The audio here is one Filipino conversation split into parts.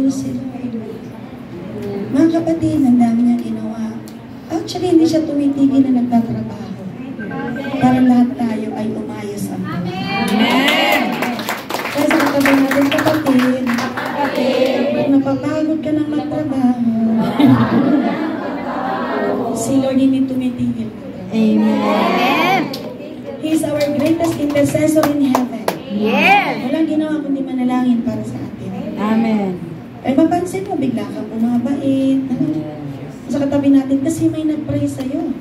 si Lord. Mga kapatid, ang dami niya ginawa. Actually, hindi siya tumitigil na nagtatrabaho. Para lahat tayo ay umayos ang buhay. Amen! Kaya sa katabi natin, kapatid, kung napapagod ka ng magtrabaho, si Lord hindi tumitigil. Amen! He is our greatest intercessor in heaven. Yes! Walang ginawa kundi manalangin para sa atin. Amen! Ay mapansin mo, bigla kang bumabait. Sa katabi natin, kasi may nag-pray sa'yo.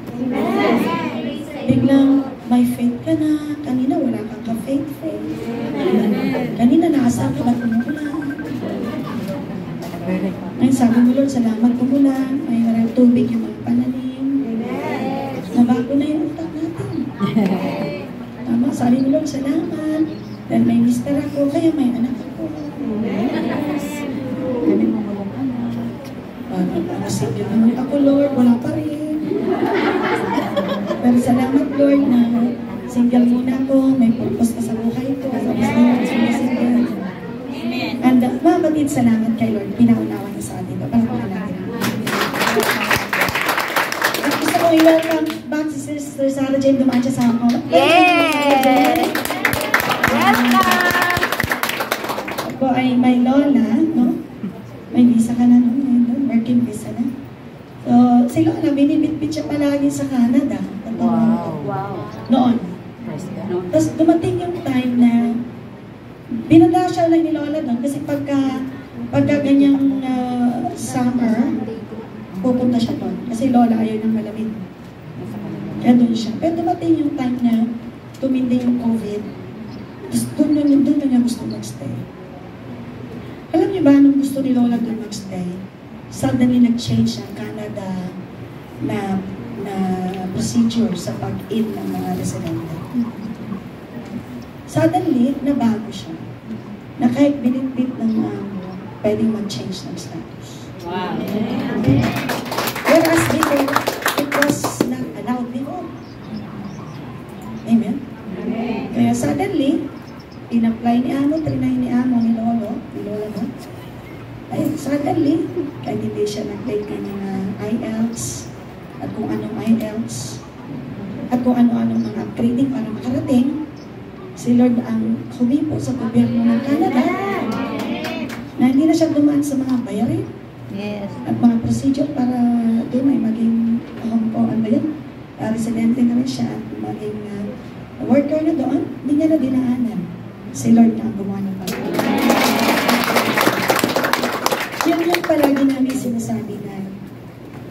Biglang may faith ka na. Kanina wala kang ka-faith. Kanina nakasal ka, ba't umulan? Ngayon sabi mo, Lord, salamat umulan. May marang tubig yung mga pananim. Nabago na yung utak natin. Tama, sabi mo, Lord, salamat. Dahil may mister ako, kaya may anak ako. Kami mo walang anak. Sige naman ako, Lord, wala pa rin. Pero salamat, Lord, na single muna ako, may purpose ka sa buhay ko. And mga batid, salamat kay Lord, pinaunawa niya sa atin. Palakpakan natin. At gusto ko i-welcome back si Sister Sarah Jane dumaan siya sa ako. Yes! Welcome! Ako ay may lola, no? May visa ka na, no? Working visa na. So, si lola, binibitbit siya palagi sa Canada. Wow! Wow! Noon. Tapos dumating yung time na binanda siya lang ni lola doon kasi pagka ganyang summer, pupunta siya doon. Kasi lola ayaw ng malamig. Kaya doon siya. Pero dumating yung time na tumindi yung COVID. Tapos doon na niya gusto mag-stay. Alam niyo ba, nung gusto ni lola doon mag-stay, suddenly nag-change ang Canada na procedure sa pag-in ng mga residente. Suddenly, nabago siya. Na kahit binitbit ng pwedeng mag-change ng status. Wow! Whereas before, it was not allowed before. Amen? Kaya suddenly, in-apply ni Amo, trinay ni Amo, ni Lola mo. Ay, suddenly, kahit hindi siya nag-take kanyang IELTS, at kung anong IELTS, at kung ano-anong mga upgrading para makarating, si Lord ang humipo sa gobyerno ng Canada na hindi na siya dumaan sa mga bayarin at mga procedure para doon ay maging residente na rin siya at maging worker na doon, hindi niya na dinaanan. Si Lord na ang gumawa ng pagkakas. Yun yung palagi namin sinasabi na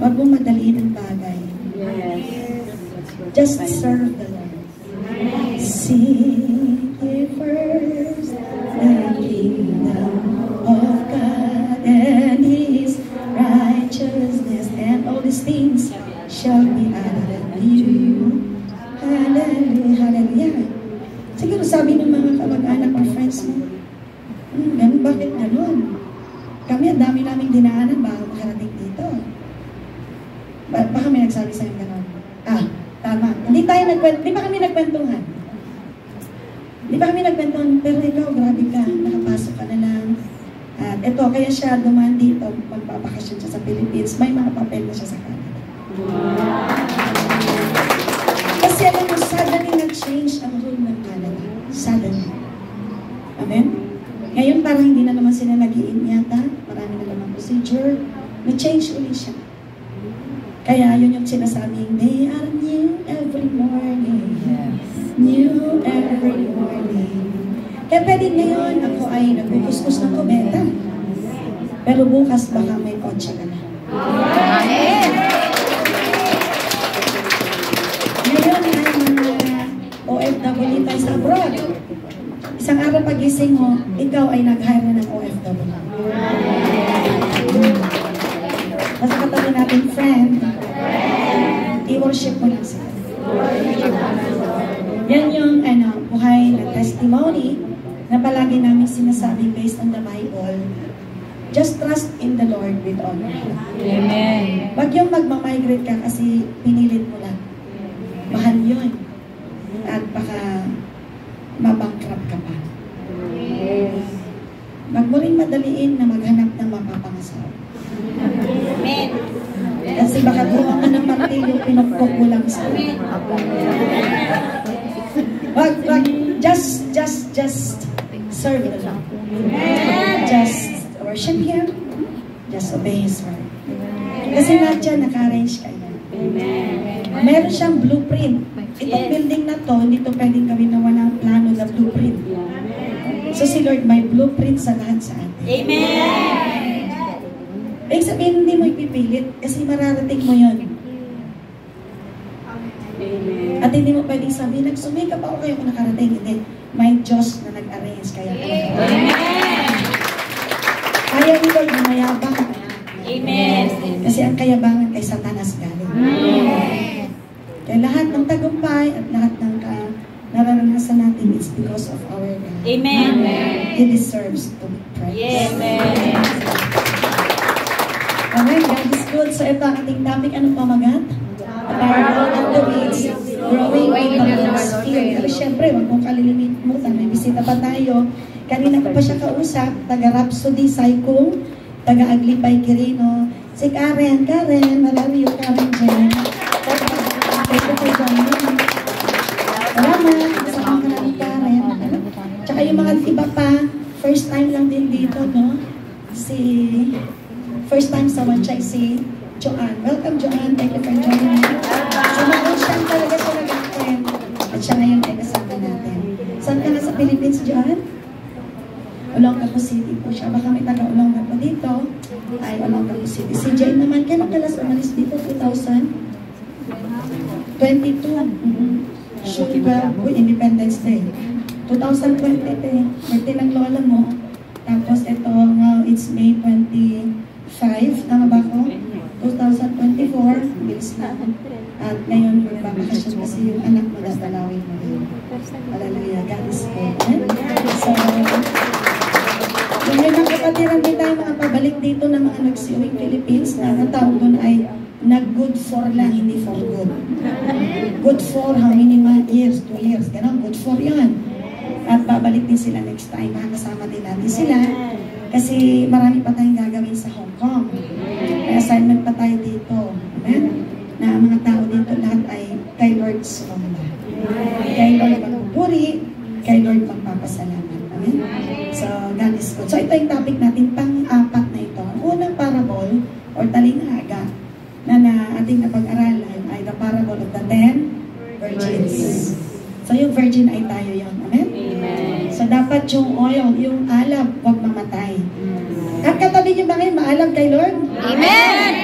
wag mong madaliin ang bagay. Just serve the Lord. Seek ye first the kingdom of God and His righteousness, and all these things shall be added unto you. Hallelujah, hallelujah. Siguro sabi ng mga kamag-anak or friends mo, ganun, bakit ganun? Kami, ang dami naming dinaanan bago makarating dito. Baka may nagsabi sa'yo ganun. Tama. Hindi pa kami nagkwentuhan. Pero ikaw, grabe ka, nakapasok ka na lang. At ito, kaya siya dumaan dito, magpapakasyon siya sa Philippines, may mga papel na siya sa Canada. Kasi alam mo, suddenly nag-change ang rule ng Canada. Suddenly. Amen? Ngayon, parang hindi na naman sila nag-iin yata. Marami na naman procedure. Na-change ulit siya. Kaya yun yung sinasabing, they are new every morning. New every morning. Kaya pwede ngayon ako ay nagkukuskus ng kubeta. Pero bukas baka may kotse ka na. Amen! Ngayon ay mga OFW tayo sa abroad. Isang araw pagising mo, ikaw ay nag-hire na ng OFW. Basta katabi natin, friend, i-worship mo lang sila. Yan yung buhay na testimony na palagi namin sinasabi based on the Bible. Just trust in the Lord with all your heart. Amen. Wag yung magmamigrate ka kasi pinilit mo lang. Mahal yun. At baka mabankrupt ka pa. Wag mo rin madaliin na maghanap ng mapapangasawa. Amen. Kasi baka buwang ka ng martilyo, pinukpok mo lang sa wag, just serve the Lord. Just worship Him, just obey His word. Kasi lahat dyan, naka-arrange kayo. Meron siyang blueprint. Itong building na to, hindi to pwedeng gawin na walang plano na blueprint. So si Lord may blueprint sa lahat sa atin. Amen! Ibig sabihin, hindi mo ipipilit kasi mararating mo yun. At hindi mo pwedeng sabihin, nagsumikap ako kayo kung nakarating. Hindi. May Diyos na nag-arrange kaya. Amen! Kaya ni Lord na mayabang. Amen! Kasi ang kayabangan kay Satanas galing. Amen! Kaya lahat ng tagumpay at lahat ng nararanasan natin is because of our God. Amen! He deserves to be praised. Yes, amen. Amen. God is good. So ito ang ating topic. Anong pamagat? The parable of the weeds growing in the Lord's field. Pero syempre, huwag mong kalilimutan. May bisita pa tayo. Kanina ko pa siya kausap. Taga-Rhapsody, Saikong, taga-Aglipay, Quirino. Si Karen. Marami yung Karen dyan. Salamat. Kasama ka namin, Karen. Tsaka yung mga iba pa, first time lang din dito, no? First time sa Wanchay, si Joanne. Welcome, Joanne. Thank you for joining me. So, mag-ocean talaga siya nag-attend. At siya ngayon ay kasama natin. Saan ka na sa Philippines, Joanne? Olongapo City po siya. Baka may taga-Olongapo dito. Ay, Olongapo City. Si Jane naman, kailan ka last umalis dito? 2022. June 12 po, Independence Day. 2020, birthday ng lola mo. Tapos ito, it's May 25, tama ba ko? 2024, bilis na. At ngayon, magbabakasyon kasi yung anak mo, dadalawin mo rin. Hallelujah, God is good. So, yung mga kapatiran din tayo mga pabalik dito ng mga nagsiuwing Philippines na ang tawag doon ay nag-good for lang, hindi for good. Good for how many years? 2 years. Ganon, good for yan. At babalik din sila next time. Makakasama din natin sila. Kasi marami pa tayong gagawin sa Hong Kong. May assignment pa tayo dito. Amen? Na ang mga tao dito lahat ay kay Lord sumamba. Kay Lord magpupuri, kay Lord magpapasalamat. Amen? So, God is good. So, ito yung topic natin, pang-apat na ito. Ang unang parable, or talinghaga, na ating napag-aralan ay the parable of the 10 virgins. So, yung virgin ay tayo yun. Amen? Amen. So, dapat yung oil, yung alab, huwag mamatay. At katabi niyo ba ngayon, maalam kay Lord? Amen!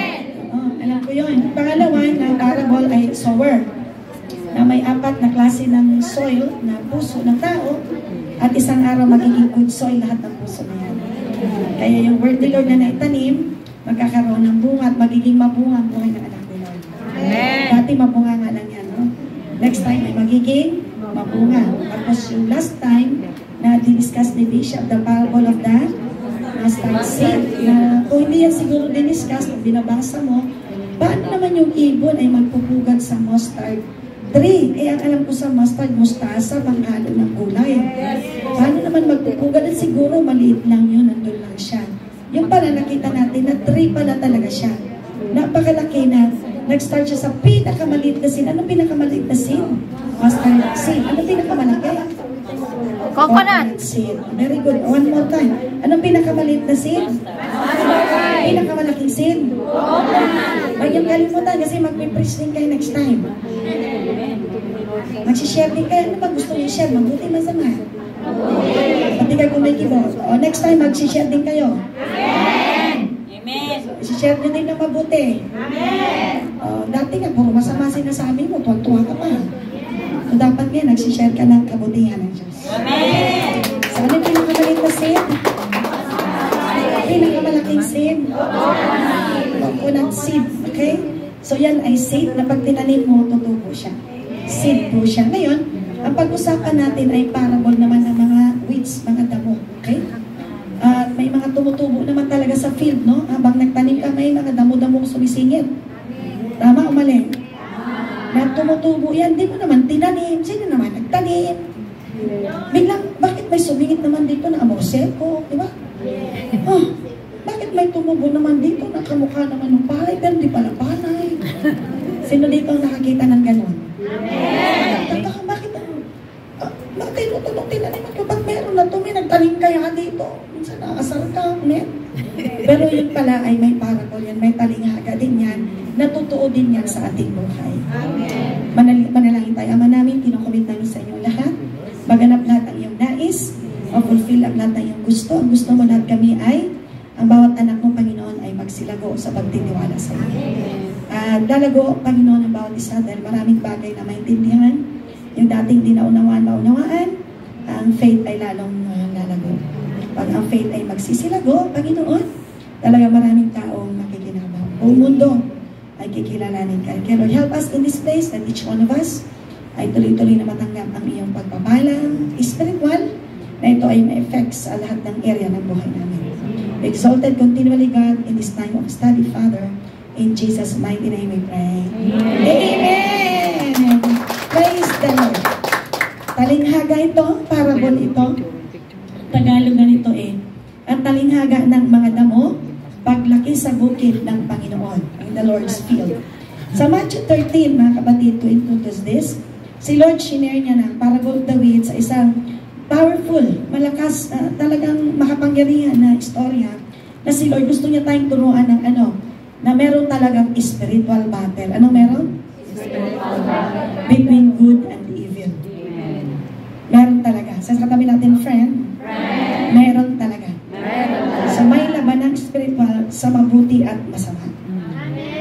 Alam ko yun. Pangalawa, ang parable ay sower. Na may 4 na klase ng soil, na puso ng tao, at isang araw magiging good soil lahat ng puso na yan. Kaya yung word ni Lord na naitanim, magkakaroon ng bunga at magiging mabunga ang buhay ng anak ni Lord. Amen. Dati mabunga nga lang yan, no? Next time ay magiging mabunga. Tapos yung last time na diniscuss ni Bishop, the parable of the mustard seed, na kung hindi yan siguro diniscuss, kung binabasa mo, paano naman yung ibon ay magpupugad sa mustard tree? Eh, ang alam ko sa mustard, mustasa, panghalo ng gulay. Paano naman magpupugad? At siguro maliit lang yun, nandun lang siya. Yung pala nakita natin na tree pala talaga siya. Napakalaki na. Nag-start siya sa pinakamaliit na seed. Anong pinakamaliit na seed? Mustard seed. Anong pinakamalaki? Coconut seed. Very good. One more time. Anong pinakamaliit na seed? Pinakamalaking seed? Huwag yung kalimutan kasi mag-preach din kayo next time. Mag-share din kayo. Ano ba gusto niyo share? Mabuti, masama. Pati kayo kung may keyboard. O next time, mag-share din kayo. Amen! Amen! I-share nyo din na mabuti. Amen! Dati nga, puro masama sinasabi mo, tuwag-tuwa ka pa. So dapat nga, nagsishare ka ng kabutihan ng Diyos. Amen! So ano yung pinakamaliit na seed? Pinakamalaking seed? Coconut seed. Okay? So yan ay seed na pag tinanim mo, tutubo siya. Seed po siya. Ngayon, ang pag-usapan natin ay parable naman ng mga weeds, mga damo. Okay? May mga tumutubo naman talaga sa field, no? Habang nagtanim ka, may mga damo-damong sumisingit. Tama o mali? Na tumutubo yan, di mo naman tinanim. Sino naman nagtanim? Biglang, bakit may sumingit naman dito na amorcel ko? Di ba? Oh, bakit may tumubo naman dito, nakamukha naman ng palay, pero di pala palay. Sino dito ang nakakita ng ganon? Nagtataka, bakit tinutulong tinaniman ko, ba't meron na ito? May nagtanim kaya dito. Minsan nakasar ka, pero yun pala ay may parable yan, may talinghaga din yan, natutuo din yan sa ating buhay. Manalangin tayo. Ama namin, kinukomit namin sa inyo lahat. Maganap lahat ang iyong nais, fulfill ang lahat ng iyong gusto. Ang gusto mo lahat kami ay, ang bawat anak mo, Panginoon, ay magsilago sa pagtitiwala sa iyo. Lalago, Panginoon, ang bawat isa dahil maraming bagay na maintindihan. Yung dating di naunawaan, ang faith ay lalong lalago. Pag ang faith ay magsisilago, Panginoon, talaga maraming taong makikinabang. Buong mundo ay kikilalanin ka. Kaya Lord, help us in this place that each one of us ay tuloy-tuloy na matanggap ang iyong pagpapalang spiritual na ito ay ma-effect sa lahat ng area ng buhay namin. Exalted continually, God, in this time of study, Father. In Jesus' mighty name we pray. Amen! Praise the Lord. Talinghaga ito, parable ito. Tagalog na nito ang talinghaga ng mga damo, paglaki sa bukid ng Panginoon, in the Lord's field. Sa Matthew 13, mga kapatid, to introduce this, si Lord shinare niya ng parable of the weeds sa isang powerful, malakas, talagang makapangyarihan na istorya na si Lord gusto niya tayong turuan ng na meron talagang spiritual battle. Anong meron? Spiritual battle. Between good and evil. Meron talaga. Sa katabi natin, friend, meron talaga. So may laban ng spiritual sa mabuti at masama.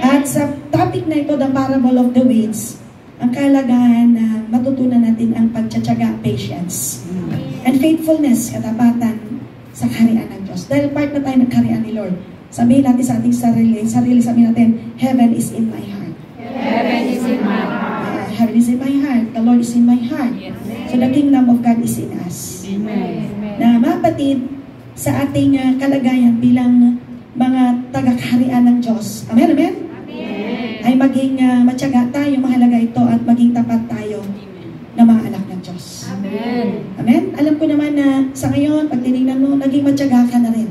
At sa topic na ito, the parable of the weeds, ang kalagahan na matutunan natin ang pagtsatsaga, patience, and faithfulness, katapatan sa kaharian ng Diyos. Dahil part na tayo ng kaharian ni Lord. Sabihin natin sa ating sarili sabihin natin, heaven is in my heart. Heaven is in my heart. Heaven is in my heart. The Lord is in my heart. So the kingdom of God is in us. Amen. Na mapatid sa ating kalagayan bilang mga taga-kaharian ng Diyos. Amen, amen? Amen. Ay maging matyaga tayo, mahalaga ito, at maging tapat tayo na mga anak ng Diyos. Amen. Amen? Alam ko naman na sa ngayon, pag tinignan mo, naging matyaga ka na rin.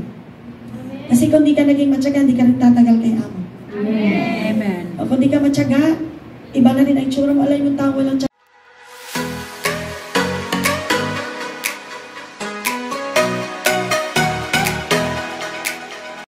Kasi kung di ka naging matyaga, di ka rin tatagal kay Amo. Amen. O kung di ka matyaga, iba na rin ang itsura mo. Alam yung tao walang